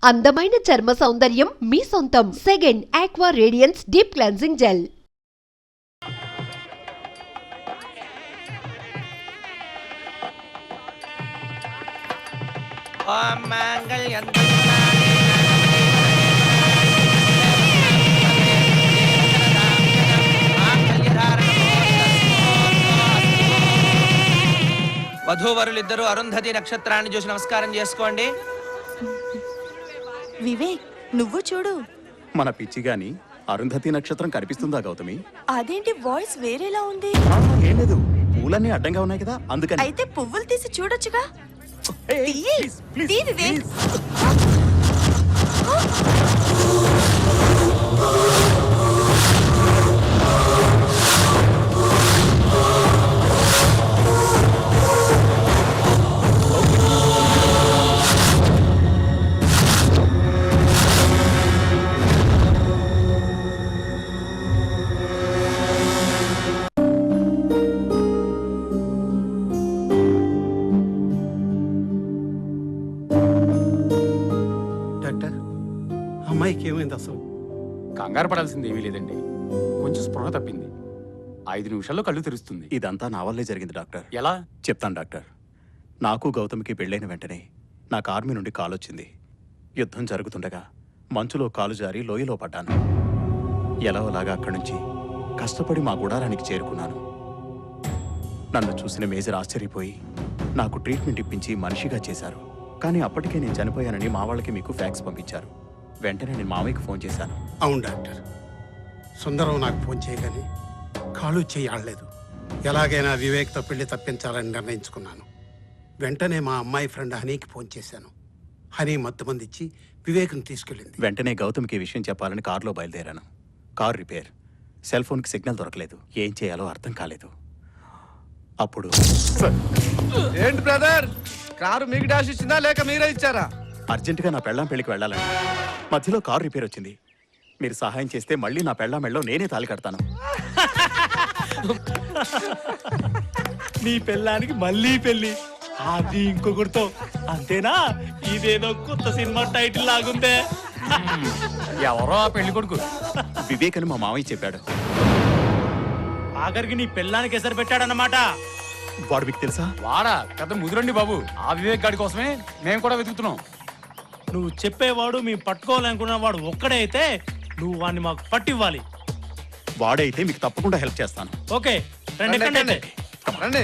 అందమైన చర్మ సౌందర్యం మీ సొంతం. Second aqua radiance deep cleansing gel. ఓం మాంగళ్యం వధూవరులిద్దరూ అరుంధతి నక్షత్రాన్ని చూసి నమస్కారం చేసుకోండి. వివేక్, నువ్వు చూడు. మన పిచ్చి గాని అరుంధతి నక్షత్రం కనిపిస్తుందా గౌతమి? అదేంటి వాయిస్ వేరేలా ఉంది? ఏం లేదు, పూలన్నీ అడ్డంగా ఉన్నాయి కదా అందుకని. అయితే పువ్వులు తీసి చూడొచ్చుగా. వివేక్, అమ్మాయికి ఏమైంది అసలు? కంగారు పడాల్సింది ఏమీ లేదండి, కొంచెం స్పృహ తప్పింది. 5 నిమిషాల్లో కళ్ళు తెరుస్తుంది. ఇదంతా నా వల్లే జరిగింది డాక్టర్. ఎలా? చెప్తాను డాక్టర్. నాకు గౌతమికి పెళ్ళైన వెంటనే నాకు ఆర్మీ నుండి కాల్ వచ్చింది. యుద్ధం జరుగుతుండగా మంచులో కాలు జారి లోయలో పడ్డాను. ఎలాగోలాగా అక్కడి నుంచి కష్టపడి మా గుడారానికి చేరుకున్నాను. నన్ను చూసిన మేజర్ ఆశ్చర్యపోయి నాకు ట్రీట్మెంట్ ఇప్పించి మనిషిగా చేశారు. కానీ అప్పటికే నేను చనిపోయానని మా వాళ్ళకి మీకు ఫ్యాక్స్ పంపించారు. వెంటనే నేను మామయ్యకి ఫోన్ చేశాను. అవును డాక్టర్, సుందరం నాకు ఫోన్ చేయగానే కాలు చేయలేదు. ఎలాగైనా వివేక్తో పెళ్లి తప్పించాలని నిర్ణయించుకున్నాను. వెంటనే మా అమ్మాయి ఫ్రెండ్ హనీకి ఫోన్ చేశాను. హనీ మత్తుమంది ఇచ్చి వివేక్ని తీసుకెళ్ళింది. వెంటనే గౌతమ్కి ఈ విషయం చెప్పాలని కారులో బయలుదేరాను. కారు రిపేర్, సెల్ ఫోన్కి సిగ్నల్ దొరకలేదు. ఏం చేయాలో అర్థం కాలేదు. అప్పుడు ఏంటి బ్రదర్, కారు మీకు డాష్ ఇచ్చిందా లేక మీరే ఇచ్చారా? అర్జెంటుగా నా పెళ్ళాం పెళ్లికి వెళ్ళాలని మధ్యలో కారు రిపేర్ వచ్చింది. మీరు సహాయం చేస్తే మళ్ళీ నా పెళ్ళాం మెళ్ళలో నేనే తాళి కడతాను. నీ పెళ్ళానికి మళ్ళీ పెళ్లి, అది ఇంకొకరితో, అంతేనా? ఇదేదో కొత్త సినిమా టైటిల్ లాగుందే. ఎవరో ఆ పెళ్లి కొడుకు? వివేక్ అని మా మామయ్య చెప్పాడు. ఆఖరికి నీ పెళ్ళానికి ఎసరు పెట్టాడన్నమాట. వాడు మీకు తెలుసా? వాడా? పెద్ద ముదురండి బాబు. ఆ వివేక్ గాడి కోసమే మేము కూడా వెతుకుతున్నాం. నువ్వు చెప్పేవాడు మేము పట్టుకోవాలనుకున్న వాడు ఒక్కడే అయితే నువ్వు వాడిని మాకు పట్టివ్వాలి. వాడైతే మీకు తప్పకుండా హెల్ప్ చేస్తాను. ఓకే రండి. రండి.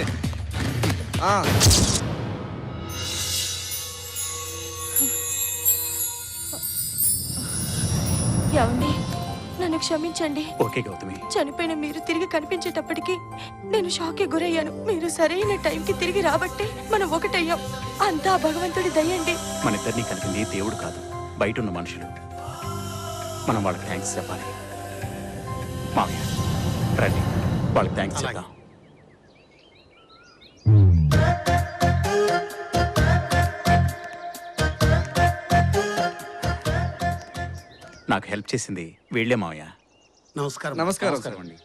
ఏమండి, నన్ను క్షమించండి. ఓకే గౌతమి. చనిపోయిన మీరు తిరిగి కనిపించేటప్పటికి నేను షాక్కి గురయ్యాను. మీరు సరైన టైంకి తిరిగి రాబట్టే మనం ఒకటయ్యాం. అంతా భగవంతుడి దయండి. మన ఇద్దరినీ కలిపింది దేవుడు కాదు, బయట ఉన్న మనుషులు. మనం వాళ్ళకి థ్యాంక్స్ చెప్పాలి. మామయ్య రండి, వాళ్ళకి థ్యాంక్స్ చెప్దాం. నాకు హెల్ప్ చేసింది వీళ్ళే మామయ్య. నమస్కారం. నమస్కారం అండి.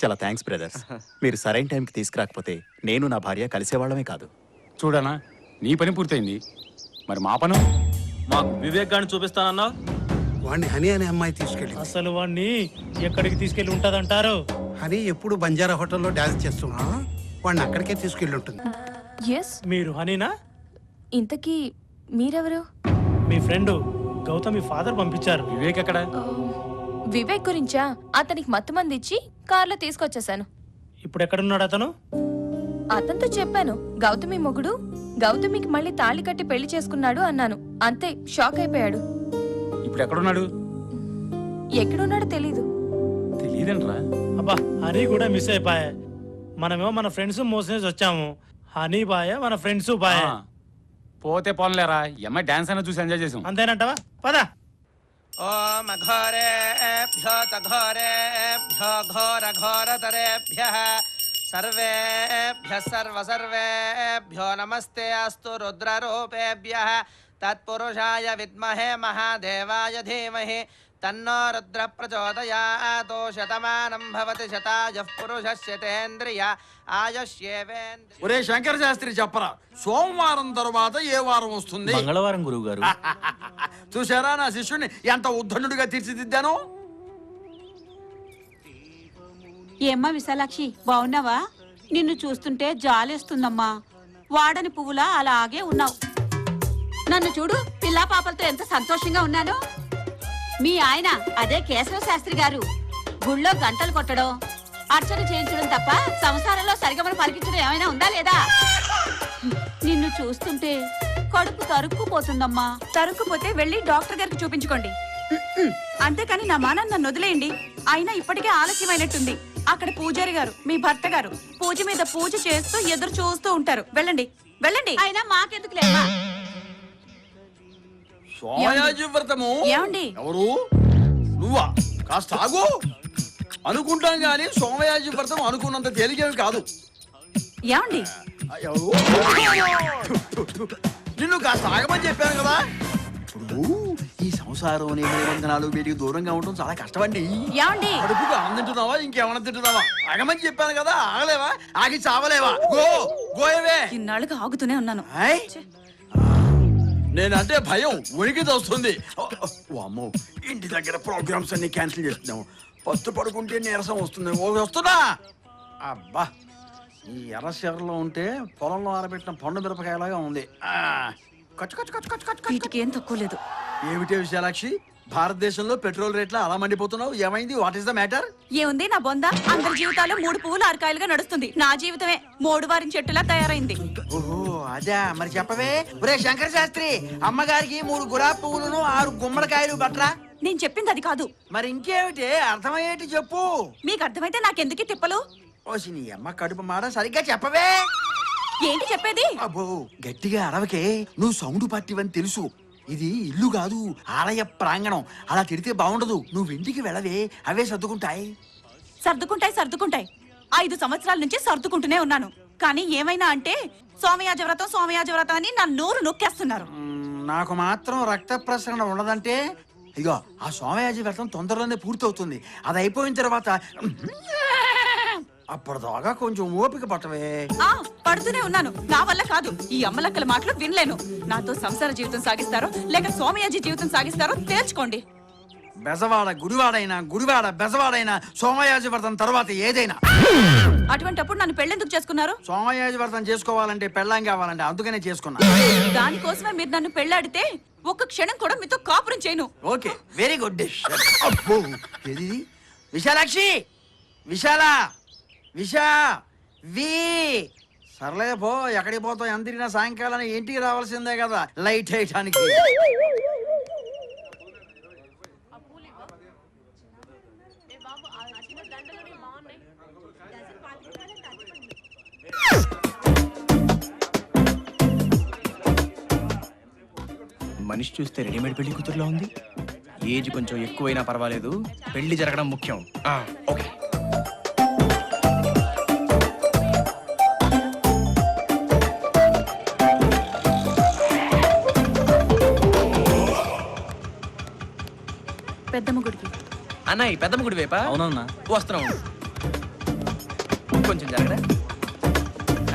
చాలా థ్యాంక్స్ బ్రదర్స్. మీరు సరైన టైంకి తీసుకురాకపోతే నేను నా భార్య కలిసేవాళ్ళమే కాదు. చూడనా, నీ పని పూర్తయింది, మరి మా పను? మాకు వివేక్ గారిని చూపిస్తానన్నా. వాడిని హనీ అనే అమ్మాయి తీసుకెళ్ళింది. అసలు వాడిని ఎక్కడికి తీసుకెళ్లి ఉంటదంటారు? హనీ ఎప్పుడు బంజారా హోటల్లో డాన్స్ చేస్తున్నా, వాడిని అక్కడికే తీసుకెళ్ళి ఉంటుంది. మీరు హనీనా? ఇంతకీ మీరెవరు? మీ ఫ్రెండ్ గౌతమి ఫాదర్ పంపించారు. వివేక్ ఎక్కడ? వివేక్ గురించా? అతనికి మత్తుమంది ఇచ్చి కార్లో తీసుకొచ్చేసాను. ఇప్పుడు ఎక్కడున్నాడు అతను? అతనితో చెప్పాను గౌతమి మొగుడు గౌతమికి మళ్ళీ తాళి కట్టి పెళ్లి చేసుకున్నాడు అన్నాను. అంతే, షాక్ అయిపోయాడు. ఇప్పుడు ఎక్కడున్నాడు? ఎక్కడున్నాడో తెలీదు. తెలియదంట్రా. అబ్బా, హనీ కూడా మిస్ అయిపోయా. మనమేమో మన ఫ్రెండ్స్ మోసేసి వచ్చాము, హనీ బాయ మన ఫ్రెండ్స్ బాయ. పోతే పోన్లేరా, ఈ అమ్మాయి డాన్స్ అయినా చూసి ఎంజాయ్ చేసాం. అంతేనంటవా? పద. ఓం అఘోరేభ్యో తఘోరేభ్యో ఘోర ఘోరతరేభ్యః సర్వేభ్యః సర్వసర్వేభ్యో నమస్తే అస్తు రుద్రరూపేభ్యః తత్పురుషాయ విద్మహే మహాదేవాయ ధీమహి తన్నో రుద్ర ప్రచోదయాతో శతమానం భవతి శతాయః పురుషः శతేంద్రియ ఆయుష్యేవేంద్రియ. ఒరే శంకర శాస్త్రి చెప్పరా, సోమవారం తర్వాత ఏ వారం వస్తుంది? మంగళవారం గురువు గారు. చూసారా నా శిష్యుడిని ఎంత ఉద్ధనుడిగా తీర్చిదిద్దాను. ఏమ్మా విశాలాక్షి, బాగున్నావా? నిన్ను చూస్తుంటే జాలేస్తుందమ్మా. వాడని పువ్వులా అలాగే ఉన్నావు. నన్ను చూడు, పిల్లా పాపలతో ఎంత సంతోషంగా ఉన్నాను. మీ ఆయన అదే కేశవ శాస్త్రి గారు గుళ్ళో గంటలు కొట్టడం, అర్చన చేయించడం తప్ప సంసారంలో సరిగమను పలికించడం ఏమైనా ఉందా లేదా? నిన్ను చూస్తుంటే కడుపు తరుక్కుపోతుందమ్మా. తరుక్కుపోతే వెళ్ళి డాక్టర్ గారికి చూపించుకోండి. అంతేకాని నా మానాన్ని నన్ను వదిలేయండి. అయినా ఇప్పటికే ఆలస్యమైనట్టుంది. అక్కడ పూజారి గారు, మీ భర్త గారు పూజ మీద పూజ చేస్తూ ఎదురు చూస్తూ ఉంటారు. వెళ్ళండి వెళ్ళండి. అయినా మాకెందుకు లేవా? సోమయాజి వ్రతము ఏమండి? ఎవరు? నువ్వా? కాస్త ఆగు. అనుకుంటాం గాని సోమయాజి వ్రతం అనుకున్నంత తేలికేమి కాదు. ఏమండి? ఎవరు? నిన్ను కాస్త ఆగమని చెప్పాను కదా. ఇప్పుడు ఈ సంసారం నిబంధనలు వీటికి దూరంగా ఉండడం చాలా కష్టమండి. ఏమండి? కడుపుకు అన్నం తింటున్నావా ఇంకేమన్నా తింటున్నావా? ఆగమని చెప్పాను కదా. ఆగలేవా? ఆగి చావలేవా? గో గోయవే. ఇన్నాళ్ళుగా ఆగుతూనే ఉన్నాను. నేనంటే భయం ఉనికి తోస్తుంది. ఓ అమ్మో, ఇంటి దగ్గర ప్రోగ్రామ్స్ అన్ని క్యాన్సిల్ చేస్తున్నాము. పస్తు పడుకుంటే నీరసం వస్తుంది. ఓ వస్తున్నా. అబ్బా, ఈ ఎర్రశీరలో ఉంటే పొలంలో ఆరబెట్టిన పండు మిరపకాయలాగా ఉంది. కచ్చు కచ్చు కచ్చు కచ్చు కచ్చు. వీటికి ఏం తక్కువ లేదు. ఏమిటే విశాలాక్షి, భారతదేశంలో పెట్రోల్ రేట్లు అలా మండిపోతున్నావు? ఏమైంది? What is the matter? ఏముంది నా బొంద? అందరి జీవితాలు 3 పువ్వులు 6 కాయలుగా నడుస్తుంది. నా జీవితమే 3 వారిన చెట్టులా తయారైంది. ఓహో అదే, మరి చెప్పవే. ఒరే శంకర శాస్త్రి, అమ్మగారికి 3 గులాబీ పువ్వులను 6 గుమ్మడికాయలు బట్రా. నేను చెప్పింది అది కాదు. మరి ఇంకేమిటి? అర్థమయ్యేటి చెప్పు. మీకు అర్థమైతే నాకెందుకు తిప్పలు? ఓసి నీ అమ్మ కడుపు మాట సరిగ్గా చెప్పవే. ఏంటి చెప్పేది? అబ్బో, గట్టిగా అరవకే. నువ్వు సౌండ్ పట్టివని తెలుసు. ఇది ఇల్లు కాదు, ఆలయ ప్రాంగణం. అలా తిడితే బాగుండదు. నువ్వు ఇంటికి వెళ్ళవే, అవే సర్దుకుంటాయి. సర్దుకుంటాయి 5 సంవత్సరాల నుంచి సర్దుకుంటూనే ఉన్నాను. కానీ ఏమైనా అంటే సోమయాజ వ్రతం అని నా నోరు నొక్కేస్తున్నారు. నాకు మాత్రం రక్త ప్రసరణ ఉండదంటే, ఇగో ఆ సోమయాజి వ్రతం తొందరలోనే పూర్తవుతుంది. అది అయిపోయిన తర్వాత అప్పటిదాకా కొంచెం ఓపిక పట్టవే. పడుతూనే ఉన్నాను. నా వల్ల కాదు. ఈ అమ్మలక్కల మాటలు వినలేను. నాతో సంసార జీవితం సాగిస్తారో లేక సోమయాజి జీవితం సాగిస్తారో తేల్చుకోండి. బెజవాడ గుడివాడైనా, గుడివాడ బెజవాడైనా సోమయాజి వ్రతం తర్వాత ఏదైనా. అటువంటప్పుడు నన్ను పెళ్ళెందుకు చేసుకున్నారు? సోమయాజి వ్రతం చేసుకోవాలంటే పెళ్ళాం కావాలంటే అందుకనే చేసుకున్నా. దానికోసమే మీరు నన్ను పెళ్ళాడితే ఒక్క క్షణం కూడా మీతో కాపురం చేయను. Okay, very good dish. అబ్బో, ఏది? విశాలాక్షి, విశా వి సర్లే పో. ఎక్కడికి పోతావు? ఎంత తిరిగినా సాయంకాలం ఇంటికి రావాల్సిందే కదా లైట్ వేయటానికి. మనిషి చూస్తే రెడీమేడ్ పెళ్లి కూతురులో ఉంది. ఏజ్ కొంచెం ఎక్కువైనా పర్వాలేదు, పెళ్లి జరగడం ముఖ్యం. ఓకే. పెద్దమ్మ గుడికి. అన్నయ్య పెద్దమ్మ గుడి వైపా? అవునన్నా. వస్తున్నాం. కొంచెం జరగడా.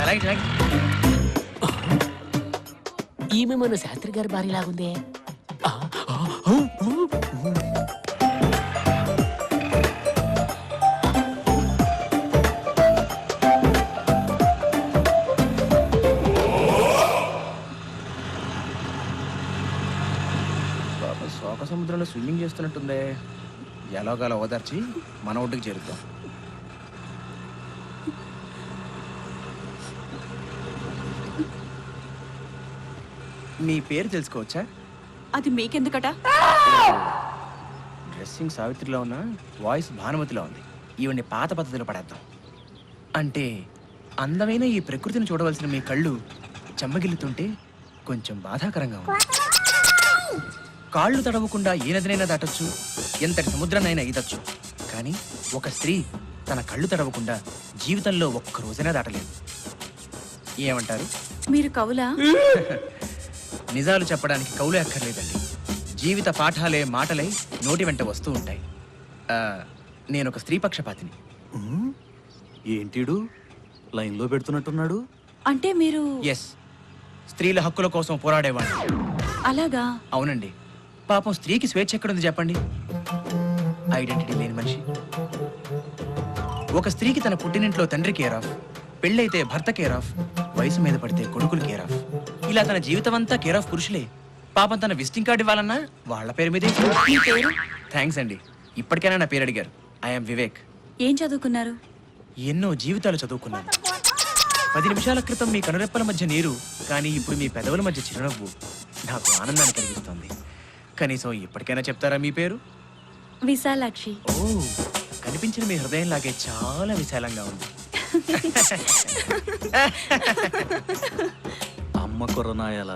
అలాగే. ఈమె మన శాస్త్రి గారి భార్య లాగుందే. శోక సముద్రంలో స్విమ్మింగ్ చేస్తున్నట్టుందే. ఎలాగోలా ఓదార్చి మన ఒడ్డుకి చేరుద్దాం. మీ పేరు తెలుసుకోవచ్చా? అది మీకెందుకట? డ్రెస్సింగ్ సావిత్రిలో ఉన్న వాయిస్ భానుమతిలో ఉంది. ఈవెన్ని పాత పద్ధతిలో పడేద్దాం. అంటే అందమైన ఈ ప్రకృతిని చూడవలసిన మీ కళ్ళు చెమ్మగిల్లుతుంటే కొంచెం బాధాకరంగా ఉంది. కాళ్ళు తడవకుండా ఏ నదినైనా దాటొచ్చు, ఎంతటి సముద్రాన్నైనా ఈదొచ్చు. కానీ ఒక స్త్రీ తన కళ్ళు తడవకుండా జీవితంలో ఒక్క రోజైనా దాటలేదు. ఏమంటారు? మీరు కవులా? నిజాలు చెప్పడానికి కవులే అక్కర్లేదండి, జీవిత పాఠాలే మాటలై నోటి వెంట వస్తూ ఉంటాయి. నేను ఒక స్త్రీ పక్షపాతిని. ఏంటిడు లైన్లో పెడుతున్నట్టున్నాడు? అంటే మీరు ఎస్, స్త్రీల హక్కుల కోసం పోరాడేవాడిని. అలాగా? అవునండి. పాపం స్త్రీకి స్వేచ్ఛ ఎక్కడుంది చెప్పండి? ఐడెంటిటీ లేని మనిషి. ఒక స్త్రీకి తన పుట్టినింట్లో తండ్రి కేర్ ఆఫ్, పెళ్ళైతే భర్త కేర్ ఆఫ్, వయసు మీద పడితే కొడుకులు కేర్ ఆఫ్, ఇలా తన జీవితం అంతా కేర్ ఆఫ్ పురుషులే. పాపం తన విజిటింగ్ కార్డు ఇవ్వాలన్నా వాళ్ళ పేరు మీదే. థ్యాంక్స్ అండి. ఇప్పటికైనా నా పేరు అడిగారు. ఐఎమ్ వివేక్. ఏం చదువుకున్నారు? ఎన్నో జీవితాలు చదువుకున్నాను. 10 నిమిషాల క్రితం మీ కనురెప్పల మధ్య నీరు, కానీ ఇప్పుడు మీ పెదవుల మధ్య చిరునవ్వు నాకు ఆనందాన్ని కలిగిస్తుంది. కనీసం ఇప్పటికైనా చెప్తారా మీ పేరు? విశాలాక్షి. ఓ, కనిపించిన మీ హృదయం లాగే చాలా విశాలంగా ఉంది. అమ్మ కుర్రనాయాల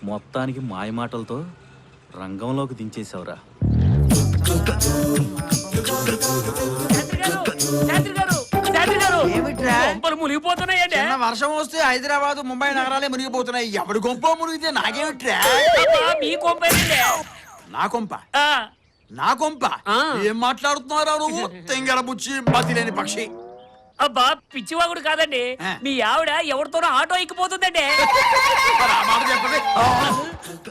మొత్తానికి మాయమాటలతో రంగంలోకి దించేశావురా. ఏమిట్రా మునిగిపోతున్నాయండి. చిన్న వర్షం వస్తే హైదరాబాద్ ముంబై నగరాలే మునిగిపోతున్నాయి. ఎవడి గొంప మునిగితే నాకేమిట్రా? మీ కొంపేనండి. నా కొంప నా కొంప ఏం మాట్లాడుతున్నారా నువ్వు? తెంగర బుచ్చి బతిలేని పక్షి. అబ్బా పిచ్చివాగుడు కాదండి. మీ ఆవిడ ఎవరితోనో ఆటో ఎక్కిపోతుందండి. మరి ఆ మాట చెప్పండి.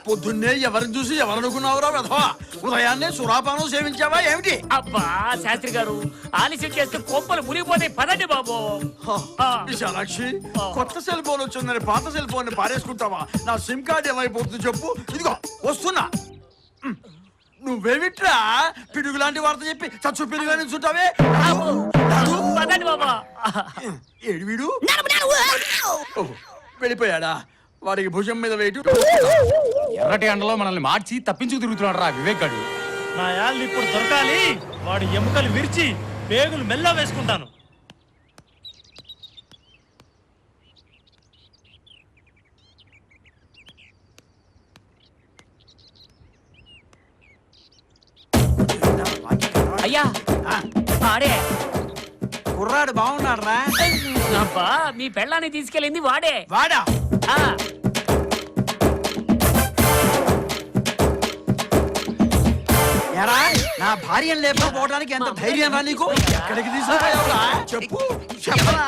పొద్దున్నే ఎవరిని చూసి ఎవరనుకున్నావురా వెధవా? ఉదయాన్నే సురాపానం సేవించావా ఏమిటి? అబ్బా శాస్త్రి గారు, ఆలస్యం చేస్తే కొంపలు మునిగిపోతాయి. పదండి బాబు. విశాలాక్షి, కొత్త సెల్ ఫోన్ వచ్చిందని పాత సెల్ ఫోన్ పారేసుకుంటావా? నా సిమ్ కార్డ్ ఏమైపోతుంది చెప్పు. ఇదిగో వస్తున్నా. నువ్వేమిట్రా పిడుగు లాంటి వార్త చెప్పి చచ్చు పిడుగా నిల్చుంటావే? పదండి బాబా. ఏడు వీడు వెళ్ళిపోయాడా? వాడికి భుజం మీద వేయటు. ఎర్రటి ఎండలో మనల్ని మార్చి తప్పించుకు తిరుగుతున్నాడు రా వివేక్ గాడు. నా యాళ్ళు ఇప్పుడు దొరకాలి. వాడి ఎముకలు విరిచి పేగులు మెల్ల వేసుకుంటాను. అయ్యా వాడే. కుర్రాడు బాగున్నాడు రా. అబ్బా మీ పెళ్ళాన్ని తీసుకెళ్ళింది వాడే. వాడా? ఆ ఎరా నా భార్యను లేకపోవడానికి ఎంత ధైర్యం రా నీకు? ఎక్కడికి తీసుకుపోయావురా? చెప్పు. చెప్పరా?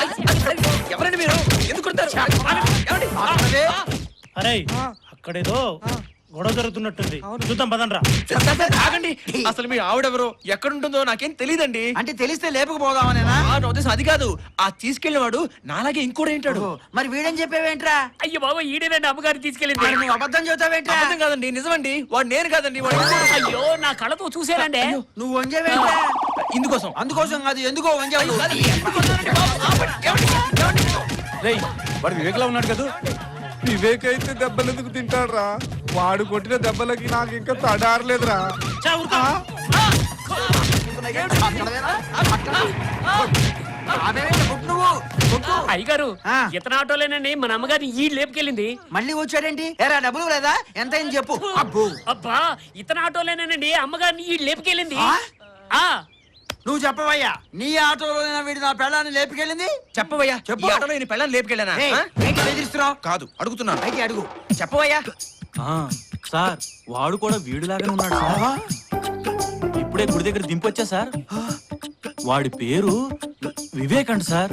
ఎవరండి మీరు? ఎందుకు కొడతారు? మాట్లాడే. అరే అక్కడేదో గొడవ జరుగుతున్నట్టుంది. చూద్దాం పదండ్రా. ఆగండి. అసలు మీ ఆవిడెవరో ఎక్కడుంటుందో నాకేం తెలియదండి. అంటే తెలిస్తే లేపకపోదామనేనా? నా ఉద్దేశం అది కాదు. ఆ తీసుకెళ్ళినవాడు నాలాగే ఇంకోటి ఏంటాడు. మరి వీడని చెప్పేవేంట్రా? అయ్యో బాబా ఈడేనండి అమ్మగారిని తీసుకెళ్ళింది. మరి నువ్వు అబద్ధం చెబుతావేంట్రా? అబద్ధం కాదండి, నిజమండి. వాడు నేను కాదండి, వాడు ఇంకోడు. అయ్యో నా కళ్ళతో చూసానండి. నువ్వు వంగేవేంట్రా? ఇందుకోసం. అందుకోసం కాదు, ఎందుకో వంగేవాడు. రేయ్ వాడు వివేక్ లో ఉన్నాడు కదా. వివేక్ అయితే దెబ్బలు ఎందుకు తింటాడురా? వాడు కొట్టిన దెబ్బలకి నాకు ఇంకా తడారలేదురా. అయ్యగారు ఇతను ఆటోలేనండి మన అమ్మగారిని ఈ లేపుకెళ్ళింది. మళ్ళీ వచ్చాడేంటి? ఎరా డబ్బులు లేదా? ఎంత అయింది చెప్పు. అబ్బో అబ్బా ఇతను ఆటోలేనండి అమ్మగారిని ఈ లేపుకెళ్ళింది. నువ్వు చెప్పవయ్యా, నీ ఆటోలో వీడు నా పెళ్ళాన్ని లేపుకెళ్ళింది? చెప్పవయ్యా. చెప్పు. ఈ ఆటోలో నేను పెళ్ళాన్ని లేపుకెళ్ళానా? ఏంటి బెదిరిస్తున్నావు? కాదు, అడుగుతున్నాను. అయితే అడుగు. చెప్పవయ్యా. సార్ వాడు కూడా వీడిలాగానే ఉన్నాడు సార్. ఇప్పుడే గుడి దగ్గర దింపొచ్చా సార్. వాడి పేరు వివేక్ అంట సార్.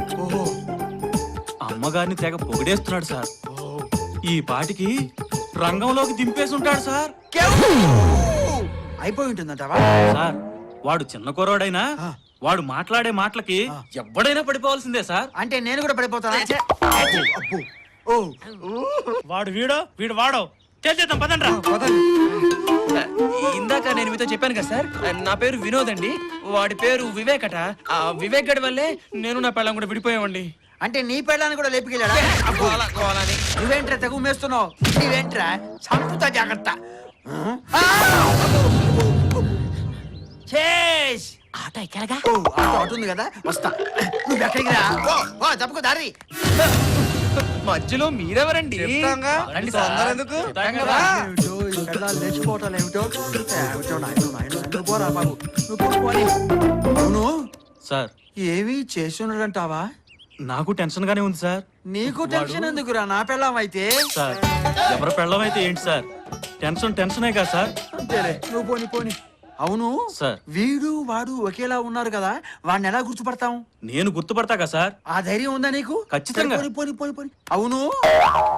అమ్మగారిని తెగ పొగిడేస్తున్నాడు సార్. ఈ పాటికి రంగంలోకి దింపేసి ఉంటాడు సార్. అయిపోయి ఉంటుందంటావా? సార్ వాడు చిన్న కుర్రాడైనా వాడు మాట్లాడే మాటలకి ఎవడైనా పడిపోవాల్సిందే సార్. అంటే నేను కూడా పడిపోతానా? వాడు వీడు వాడో చేద్దాం పదండ్రా. ఇందాక నేను మీతో చెప్పాను కదా సార్, నా పేరు వినోద్ అండి. వాడి పేరు వివేక్ అట. ఆ వివేక్ గడి వల్లే నేను నా పెళ్ళం కూడా విడిపోయామండి. అంటే నీ పెళ్ళాన్ని కూడా లేపుకెళ్ళాడా? నువ్వేంట్రా తెగు మేస్తున్నావు? నువ్వేంట్రా సంపుతా జాగ్రత్త. ఆటో ఎక్కడగా? ఆటో ఉంది కదా, వస్తా. నువ్వు ఎక్కడికి రా. తప్పుకో దారి. మధ్యలో మీరెవరండి? రండి సార్. తొందర ఎందుకు? లేచిపోవటాలు ఏమిటో పోరా బాబు. అవును సార్ ఏవి చేసి ఉండడంటావా? నాకు టెన్షన్ గానే ఉంది సార్. నీకు టెన్షన్ ఎందుకురా? నా పెళ్ళాం అయితే. సార్ ఎవరి పెళ్ళం అయితే ఏంటి సార్, టెన్షనే కదా సార్. అంతేలే, నువ్వు పోని పోని. అవును సార్. వీడు వాడు ఒకేలా ఉన్నారు కదా, వాడిని ఎలా గుర్తుపడతాం? నేను గుర్తుపడతా కదా సార్. ఆ ధైర్యం ఉందా నీకు? ఖచ్చితంగా. పోని పోని పోని పోని. అవును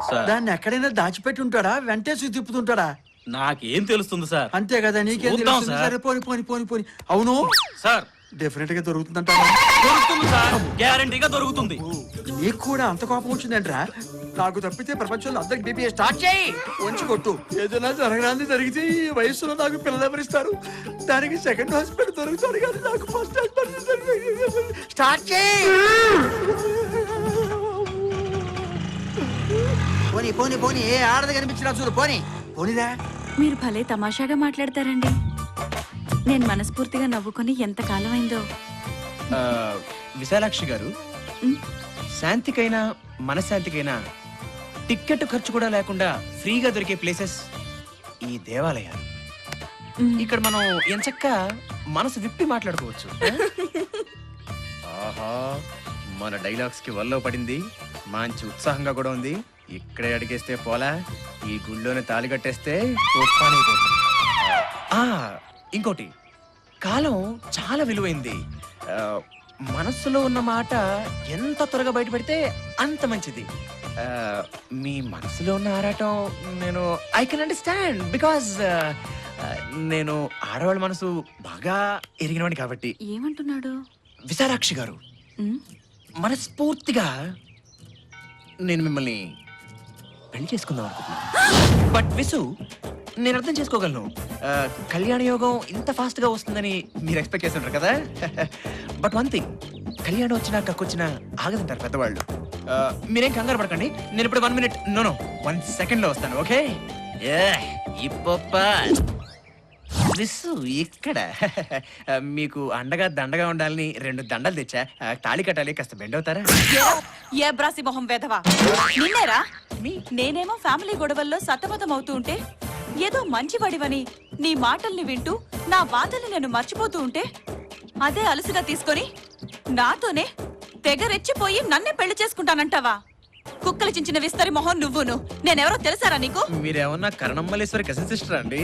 సార్. దాన్ని ఎక్కడైనా దాచిపెట్టి ఉంటాడా, వెంటేసి తిప్పుతుంటాడా? నాకేం తెలుస్తుంది సార్? అంతే కదా, నీకేం చూద్దాం తెలుస్తుంది? సార్. సరే పోని పోని పోని పోని. అవును సార్ డెఫినెట్ గా దొరుకుతుందంట. దొరుకుతుంది సార్, గ్యారంటీగా దొరుకుతుంది. నీకు కూడా అంత కోపం వచ్చిందంట్రా? నాకు తప్పితే ప్రపంచంలో అందరికి బీపీ స్టార్ట్ చేయి, వంచి కొట్టు. ఏదైనా జరగరాంది జరిగితే ఈ వయసులో నాకు పిల్లలు ఎవరిస్తారు? దానికి సెకండ్ హాస్పిటల్ దొరుకుతారు కానీ నాకు ఫస్ట్ హాస్పిటల్. స్టార్ట్ చేయి. పోనీ పోనీ పోనీ, ఏ ఆడది కనిపించినా చూడు. పోనీ పోనీదా. మీరు భలే తమాషాగా మాట్లాడతారండి. నేను మనస్ఫూర్తిగా నవ్వుకొని ఎంత కాలమైందో. ఆ, విశాలాక్షి గారు, శాంతికైనా మనశ్శాంతికైనా టిక్కెట్ ఖర్చు కూడా లేకుండా ఫ్రీగా దొరికే ప్లేసెస్ ఈ దేవాలయాలు. ఇక్కడ మనం ఎంచక్క మనసు విప్పి మాట్లాడుకోవచ్చు. ఆహా, మన డైలాగ్స్ కి వల్ల పడింది. మంచి ఉత్సాహంగా కూడా ఉంది. ఇక్కడే అడిగేస్తే పోలా, ఈ గుళ్ళోనే తాళి కట్టేస్తే తుఫానైపోతుంది. ఇంకోటి, కాలం చాలా విలువైంది. మనస్సులో ఉన్న మాట ఎంత త్వరగా బయటపెడితే అంత మంచిది. మీ మనసులో ఉన్న ఆరాటం నేను ఐ కెన్ అండర్స్టాండ్, బికాజ్ నేను ఆడవాళ్ళ మనసు బాగా ఎరిగినవాడిని కాబట్టి. ఏమంటున్నాడు? విశాలాక్షి గారు, మనస్ఫూర్తిగా నేను మిమ్మల్ని పెళ్లి చేసుకుందాం అనుకుంటున్నాను. బట్ విసు, నేను అర్థం చేసుకోగలను. కళ్యాణ యోగం ఇంత ఫాస్ట్ గా వస్తుందని మీరు ఎక్స్పెక్ట్ చేస్తుంటారు కదా. బట్ వన్ థింగ్, కళ్యాణం వచ్చినా కక్కొచ్చినా ఆగదంటారు పెద్దవాళ్ళు. మీరేం కంగారు పడకండి. నేను ఇప్పుడు 1 minute, నో 1 second లో వస్తాను. ఓకే? విసు ఇక్కడ మీకు అండగా దండగా ఉండాలని 2 దండలు తెచ్చా. తాళి కట్టాలి, కాస్త బెండ్ అవుతారా? ఏ బ్రాసి మొహం వెధవా, నిన్నేరా? నేనేమో ఫ్యామిలీ గొడవల్లో సతమతం అవుతూ ఉంటే, ఏదో మంచి వడివని నీ మాటల్ని వింటూ నా బాధల్ని నేను మర్చిపోతూ ఉంటే, అదే అలసిగా తీసుకొని నాతోనే తెగ రెచ్చిపోయి నన్నే పెళ్లి చేసుకుంటానంటావా? కుక్కలు చించిన విస్తరి మొహం నువ్వును. నేనెవరో తెలుసారా నీకు? మీరేమన్నా కరణమ్మలేశ్వరి కజిన్ సిస్టర్ అండి?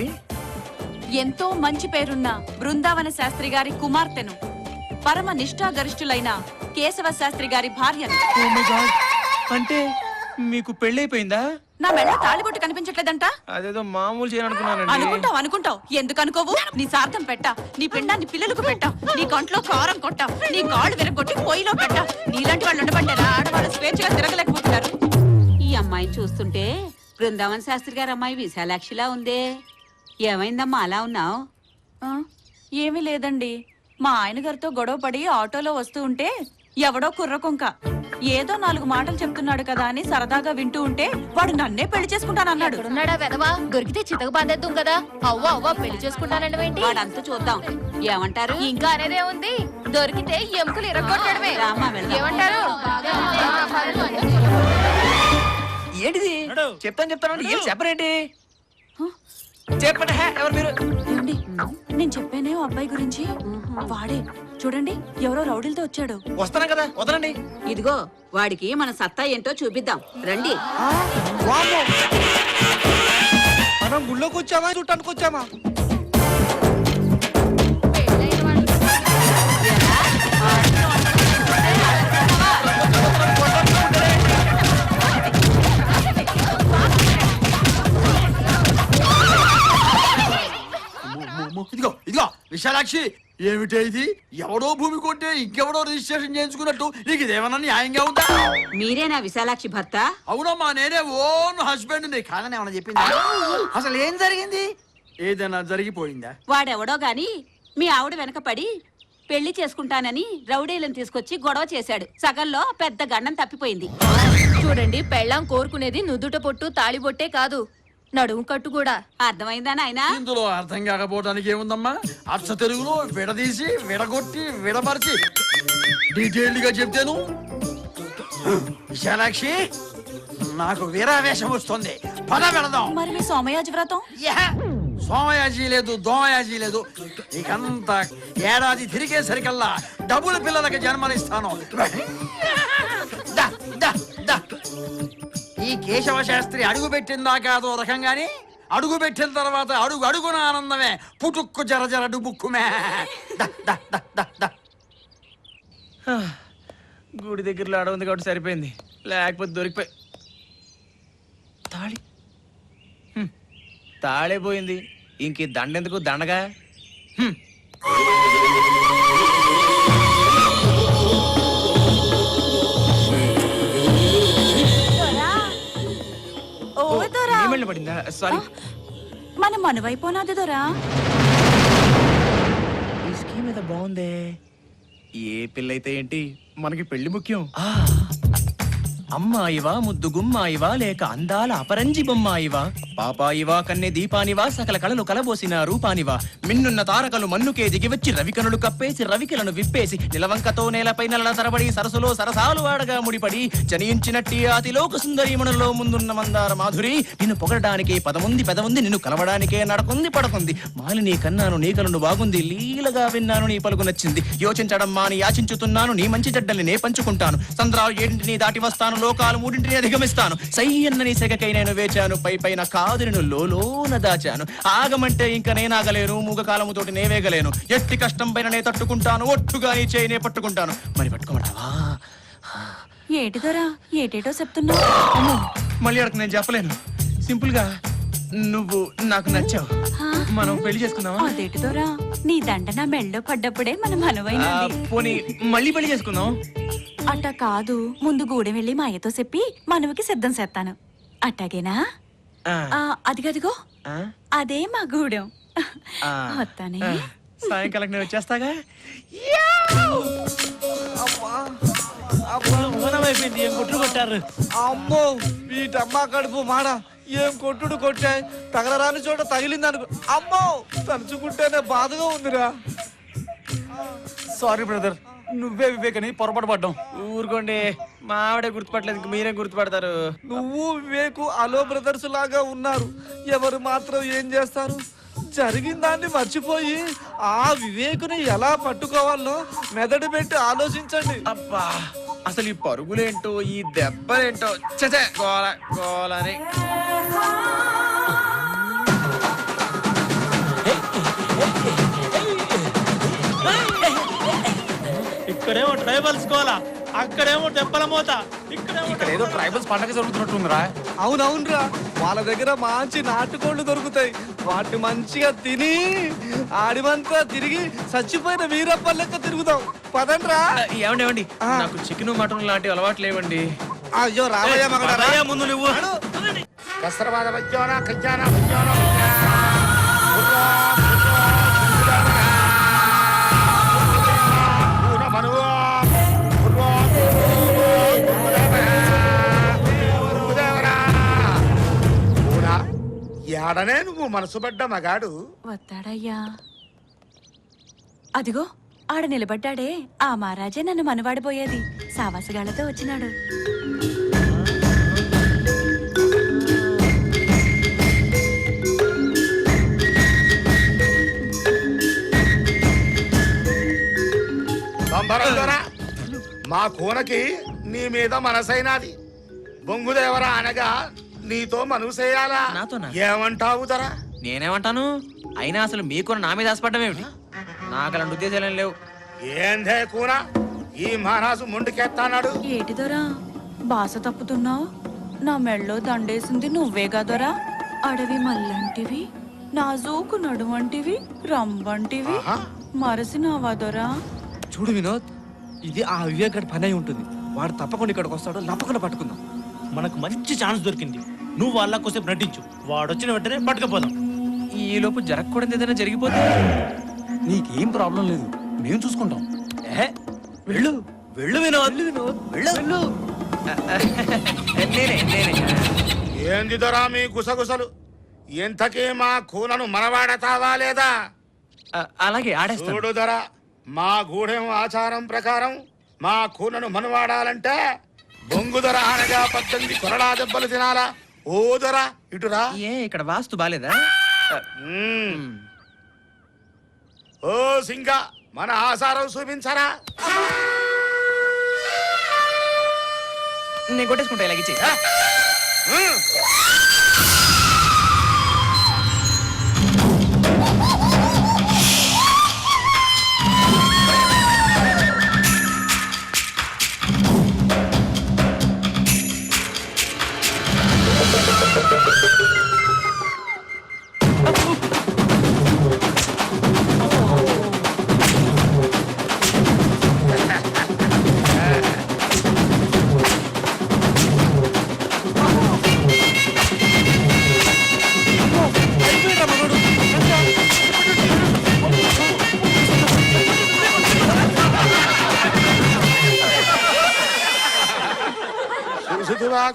ఎంతో మంచి పేరున్న బృందావన శాస్త్రి గారి కుమార్తెను, పరమ నిష్ఠాగరిష్ఠులైన కేశవ శాస్త్రి గారి భార్యను. Oh my God. అంటే మీకు పెళ్ళైపోయిందా? నా మెళ్ళ తాళిబొట్టు కనిపించట్లేదంట. అదేదో మామూలు చేయాలనుకున్నానండి. అనుకుంటావు ఎందుకు అనుకోవు? నీ సార్థం పెట్టా, నీ పిండాన్ని పిల్లలకు పెట్టా, నీ కంట్లో కారం కొట్టా, నీ కాళ్ళు విరగొట్టి పొయ్యిలో పెట్టా. నీలాంటి వాళ్ళు ఉండబట్టారా ఆడవాళ్ళు స్వేచ్ఛగా తిరగలేకపోతున్నారు. ఈ అమ్మాయిని చూస్తుంటే బృందావన్ శాస్త్రి గారి అమ్మాయి విశాలాక్షిలా ఉందే. ఏమైందమ్మా అలా ఉన్నావు? ఏమీ లేదండి, మా ఆయన గారితో గొడవ పడి ఆటోలో వస్తూ ఉంటే ఎవడో కుర్రకొంక ఏదో 4 మాటలు చెప్తున్నాడు కదా అని సరదాగా వింటూ ఉంటే వాడు నన్నే పెళ్లి చేసుకుంటానన్నాడు. ఉన్నాడా వెదవా? దొరికితే చితక బాధేద్దాం కదా. అవ్వ పెళ్లి చేసుకుంటానండి ఏంటి? వాడంతా చూద్దాం. ఏమంటారు? ఇంకా అనేదే ఉంది, దొరికితే ఎముకలు ఇరగొట్టడమే. ఏమంటారు? ఏంటిది? చెప్తాను ఏం చెప్పరేంటి? చెప్పండి. ఎవరు మీరు? ఏమండి, నేను చెప్పానే ఓ అబ్బాయి గురించి. వాడే చూడండి, ఎవరో రౌడీలతో వచ్చాడు. వస్తాను కదా, వదలండి. ఇదిగో వాడికి మన సత్తా ఏంటో చూపిద్దాం రండి. మనం గుళ్ళోకి వచ్చామా చుట్టానికి వచ్చామా? ఇదిగో ఇదిగో విశాలాక్షి, ఏమిటే ఇది? ఎవడో భూమి కొంటే ఇంకెవడో రిజిస్ట్రేషన్ చేయించుకున్నట్టు నీకు ఇదేమన్నా న్యాయంగా ఉందా? మీరేనా విశాలాక్షి భర్త? అవునమ్మా, నేనే ఓన్ హస్బెండ్. నీ కాదని ఏమన్నా చెప్పిందా? అసలు ఏం జరిగింది? ఏదైనా జరిగిపోయిందా? వాడెవడో గాని మీ ఆవిడ వెనక పడి పెళ్లి చేసుకుంటానని రౌడీలను తీసుకొచ్చి గొడవ చేశాడు. సగంలో పెద్ద గండం తప్పిపోయింది. చూడండి, పెళ్ళాం కోరుకునేది నుదుట పొట్టు తాళిబొట్టే కాదు, నడుము కట్టు కూడా. అర్థమైందా నాయనా? ఇందులో అర్థం కాకపోవడానికి ఏముందమ్మా? అచ్చ తెలుగులో విడదీసి విడగొట్టి విడమర్చి డీటెయిల్డ్ గా చెప్తాను. విశాలాక్షి, నాకు వీరావేశం వస్తుంది. పద వెళదాం. మరి మీ సోమయాజి వ్రతం? సోమయాజీ లేదు, దోమయాజీ లేదు. ఇకంతా ఏడాది తిరిగేసరికల్లా డబుల్ పిల్లలకి జన్మనిస్తాను. దా, దా, దా. ఈ కేశవ శాస్త్రి అడుగు పెట్టిందా కాదో రకంగానే అడుగు పెట్టిన తర్వాత అడుగు అడుగున ఆనందమే, పుటుక్కు జర జర డుబుక్కుమే. దా, దా, దా, దా, దా. గుడి దగ్గరలో ఆడ ఉంది కాబట్టి సరిపోయింది, లేకపోతే దొరికిపోయి. తాళి తాళే పోయింది, ఇంక ఈ దండెందుకు దండగా. ఓ దొరా, ఏమళ్ళ పడిందా? సారీ. మన మనువైపోనాది దొరా. ఈ స్కీమ్ మీద బాగుందే. ఏ పిల్లయితే ఏంటి, మనకి పెళ్లి ముఖ్యం. అమ్మాయివా ముద్దు గుమ్మాయివా లేక అందాల అపరంజి బొమ్మాయివా, పాపాయివా కన్నె దీపానివా సకల కళలు కలబోసిన రూపానివా, మిన్నున్న తారకలు మన్నుకే దిగివచ్చి రవికనులు కప్పేసి రవికలను విప్పేసి నిలవంకతో నేలపై నెలల తరబడి సరసులో సరసాలు వాడగా ముడిపడి జనించినట్టి అతిలోక సుందరీమణుల్లో ముందున్న మందార మాధురి, నిన్ను పొగడడానికి పదముంది పెదముంది, నిన్ను కలవడానికే నడకుంది పడకుంది, మాలి నీ కన్నాను నీ కలను బాగుంది, లీలగా విన్నాను నీ పలుకు నచ్చింది, యోచించడం మాని యాచించుతున్నాను నీ మంచి చెడ్డల్ని నే పంచుకుంటాను, సంద్రాలు ఏడింటిని దాటి వస్తాను లోకాలు మూడింటిని అధిగమిస్తాను, సై అన్న నీ సెగకై నేను వేచాను, పై పైన కాదు నేను లోలోన దాచాను, ఆగమంటే ఇంక నేనాగలేను, మూగ కాలముతోటి నేవేగలేను, ఎట్టి కష్టం పైన నే తట్టుకుంటాను, ఒట్టుగా నీ చేయి నే పట్టుకుంటాను, మరి పట్టుకోమంటావా? ఏటి దొరా, ఏటేటో చెప్తున్నావు. అమ్మో, మళ్ళీ అడగ నేను చెప్పలేను, సింపుల్ గా నువ్వు నాకు నచ్చావు, మనం పెళ్లి చేసుకుందామా? అదేటి దొరా, నీ దండ నా మెళ్ళో పడ్డప్పుడే మన మనువైనది. పోనీ మళ్ళీ పెళ్లి చేసుకుందాం. అట్ట కాదు, ముందు గూడెం వెళ్ళి మా అయ్యతో చెప్పి మనవకి సిద్ధం చేస్తాను. అట్టాగేనా? అదిగదిగో అదే మా గూడెం. వస్తానే. సాయంకాలం నేను వచ్చేస్తాగా. అయిపోయింది, ఏం కొట్లు కొట్టారు. అమ్మో వీటమ్మా కడుపు మాడ, ఏం కొట్టుడు కొట్టాయి, తగలరాని చోట తగిలింది అనుకో. అమ్మో తలుచుకుంటేనే బాధగా ఉందిరా. సారీ బ్రదర్, నువ్వే వివేకని పొరపాటు పడ్డాం. ఊరుకోండి, మా ఆవిడే గుర్తుపట్టలేదు, ఇంక మీరేం గుర్తుపడతారు? నువ్వు వివేకు అలో బ్రదర్స్ లాగా ఉన్నారు, ఎవరు మాత్రం ఏం చేస్తారు? జరిగిన దాన్ని మర్చిపోయి ఆ వివేకుని ఎలా పట్టుకోవాలో మెదడు పెట్టి ఆలోచించండి. అబ్బా, అసలు ఈ పరుగులేంటో ఈ దెబ్బలేంటో, చచే గోల గోలని. ఇక్కడేమో ట్రైబల్స్ కోలా, అక్కడేమో దెబ్బల మోత, ఇక్కడ ఏదో ట్రైబల్స్ పండగ జరుగుతున్నట్టుందిరా. అవునవునరా, వాళ్ళ దగ్గర మంచి నాటుకోళ్లు దొరుకుతాయి, వాటిని మంచిగా తిని ఆడిమంతా తిరిగి చచ్చిపోయిన వీరప్ప లెక్క తిరుగుతాం. పదండ్రా. ఏమండి ఏమండి, నాకు చికెన్ మటన్ లాంటి అలవాట్లు లేవండి. అయ్యో రావయ్య మగడా, ముందు నువ్వు. ఏడనే నువ్వు మనసు పడ్డ మగాడు వస్తాడయ్యా. అదిగో ఆడ నిలబడ్డాడే, ఆ మహారాజే నన్ను మనవాడిపోయేది, సావాసగాళ్లతో వచ్చినాడు. మా కూనకి నీ మీద మనసైనాది, బొంగుదేవరా అనగా నీతో మనసేయాలా? నాతోనా? ఏమంటావు దరా? నేనేమంటాను? అయినా అసలు మీకు నా మీద ఆశపడ్డం ఏమిటి? నాకు అలాంటి ఉద్దేశాలు లేవు. ఏందే కూన, ఈ మహారాజు ముందుకెత్తాడు. ఏటి దొరా బాస తప్పుతున్నావు? నా మెళ్ళో దండేసింది నువ్వే కదరా. అడవి మల్లంటివి, నాజూకు నడువంటివి, రంబంటివి, మరసినావా దొరా? చూడు వినోద్, ఇది ఆ వివేక్ గడి పని అయి ఉంటుంది, వాడు తప్పకుండా ఇక్కడికి వస్తాడు, తప్పకుండా పట్టుకుందాం. మనకు మంచి ఛాన్స్ దొరికింది, నువ్వు వాళ్ళ కోసేపు నటించు, వాడు వచ్చిన వెంటనే పట్టుకపోదాం. ఈ లోపు జరగకూడదు ఏదైనా జరిగిపోతే నీకేం ప్రాబ్లం లేదు, మేము చూసుకుంటాం. వెళ్ళు వెళ్ళు వినోద్, వెళ్ళు. నేనే. ఏంది దొరా మీ గుసగుసలు? ఇంతకీ మా కూనను మనవాడతావా లేదా? అలాగే ఆడేస్తాను. చూడు దొరా, మా గూడెం ఆచారం ప్రకారం మా కూనను మనవాడాలంటే బొంగు దొర అనగా 18 కొరడా దెబ్బలు తినాలా. ఓ దొరా ఇటురా. ఏ ఇక్కడ వాస్తు బాలేదా? ఓ సింగ, మన ఆచారం చూపించరా. నేను కొట్టేసుకుంటా, ఇలాగిచ్చి.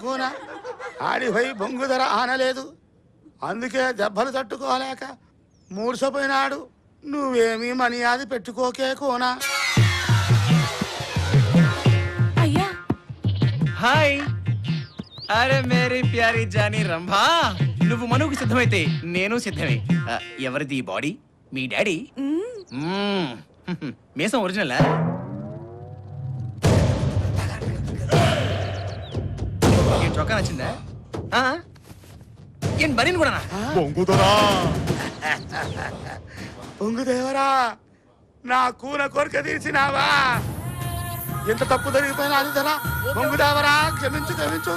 కూన ఆడిపోయి బొంగు ధర ఆనలేదు, అందుకే దెబ్బలు తట్టుకోలేక మూర్చపోయినాడు. నువ్వేమీ మర్యాద పెట్టుకోకే కూనా. అయ్యా హాయ్, అరే మేరీ ప్యారీ జానీ రంభా, నువ్వు మనువుకు సిద్ధమైతే నేను సిద్ధమే. ఎవరిది ఈ బాడీ? మీ డాడీ? మీసం ఒరిజినల్? ఏం చొక్కా నచ్చిందా? ఏం బనీన్ కూడా? పొంగుదేవరా, నా కూన కోరిక తీర్చినావా? ఎంత తప్పు జరిగిపోయినా అది ధర పొంగుదేవరా, క్షమించు క్షమించు.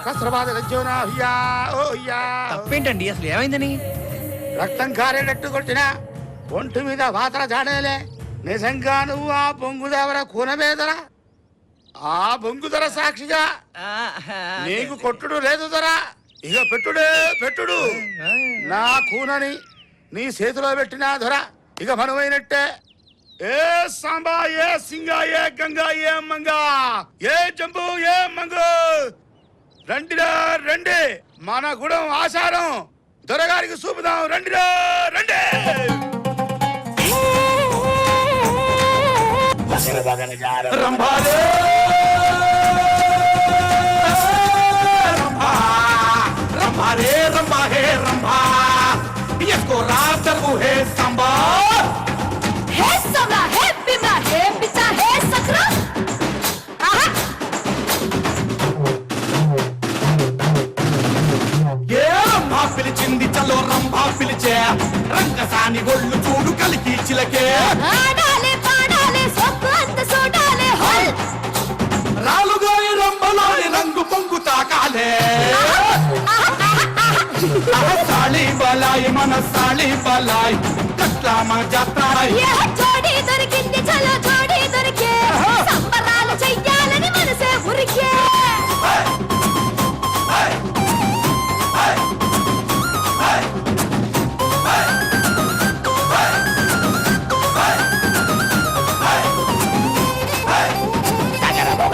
కస్రబాద గజ్జోనా హయ్యా ఓ హయ్యా. తప్పేంటండి అసలు, ఏమైందని? రక్తం కారేటట్టు కొట్టినా ఒంటి మీద వాతర జాడేలే. నిజంగా నువ్వు ఆ బొంగుదేవర కూనమేదరా? ఆ బొంగుదర సాక్షిగా నీకు కొట్టుడు లేదు దొరా. ఇక పెట్టుడే పెట్టుడు. నా కూనని నీ చేతిలో పెట్టినా దొర ఇక మనమైనట్టే. ఏ సాంబా, ఏ సింగా, ఏ గంగా, ఏ మంగా, ఏ జంబు, ఏ మంగు, రండిరా రండి, మన గుడం ఆచారం దొరగారికి చూపుదాం. రండిరా రండి. రంభాలే రంభాలే రంభా హే రంభా, इसको रात को है सांबा, హే సమ్రా హే బిమ్రా హే పిసా హే సక్రా. ఏ రంభా పిలిచింది చలో రంభా పిలిచే, రంగసాని ఒళ్ళు చూడు కలికి చిలకే. ఆడాలే పాడాలే సొక్కు అంత సోడాలే హోల్. రాలుగోయి రంభలోని రంగు పొంగు తాకాలే. సాళి బలాయి మన సాళి బలాయి కట్లా మా జాత్ర. ఏ జోడి దొరికింది చలో